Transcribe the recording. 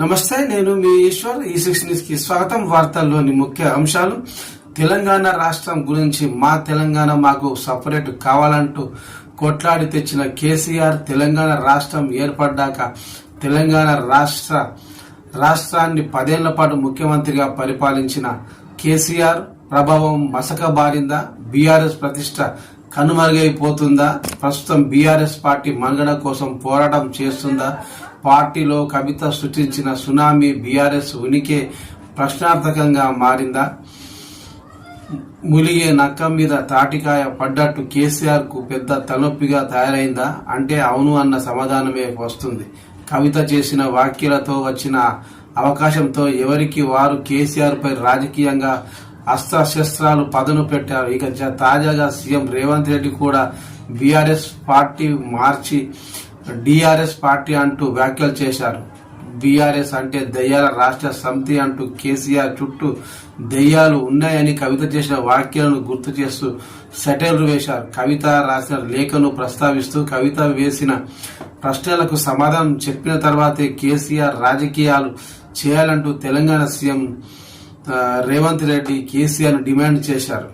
నమస్తే, నేను మీ ఈశ్వర్. ఈ6 న్యూస్ కి స్వాగతం. వార్తల్లోని ముఖ్య అంశాలు. తెలంగాణ రాష్ట్రం గురించి మా తెలంగాణ మాకు సపరేట్ కావాలంటూ కొట్లాడి తెచ్చిన కేసీఆర్ తెలంగాణ రాష్ట్రం ఏర్పడ్డాక తెలంగాణ రాష్ట్రాన్ని 10 ఏళ్ల పాటు ముఖ్యమంత్రిగా పరిపాలించిన కేసీఆర్ ప్రభావం మసకబారిందా? బీఆర్ఎస్ ప్రతిష్ట కనుమరుగైపోతుందా? ప్రస్తుతం బీఆర్ఎస్ పార్టీ మనుగడ కోసం పోరాటం చేస్తుందా? పార్టీలో కవిత సృష్టించిన సునామీ బీఆర్ఎస్ ఉనికి ప్రశ్నార్థకంగా మారిందా? ములిగే నక్క మీద తాటికాయ పడ్డట్టు కేసీఆర్ కు పెద్ద తలనొప్పిగా తయారైందా అంటే అవును అన్న సమాధానమే వస్తుంది. కవిత చేసిన వ్యాఖ్యలతో వచ్చిన అవకాశంతో ఎవరికి వారు కేసీఆర్ పై రాజకీయంగా అస్త్రశస్త్రాలు పదును పెట్టారు. ఇక తాజాగా సీఎం రేవంత్ రెడ్డి కూడా బీఆర్ఎస్ పార్టీ మార్చి డిఆర్ఎస్ పార్టీ అంటూ వ్యాఖ్యలు చేశారు. బీఆర్ఎస్ అంటే దయ్యాల రాష్ట్ర సమితి అంటూ కేసీఆర్ చుట్టూ దయ్యాలు ఉన్నాయని కవిత చేసిన వ్యాఖ్యలను గుర్తు చేస్తూ సెటైర్లు వేశారు. కవిత రాసిన లేఖను ప్రస్తావిస్తూ కవిత వేసిన ప్రశ్నలకు సమాధానం చెప్పిన తర్వాతే కేసీఆర్ రాజకీయాలు చేయాలంటూ తెలంగాణ సీఎం రేవంత్ రెడ్డి కేసీఆర్ డిమాండ్ చేశారు.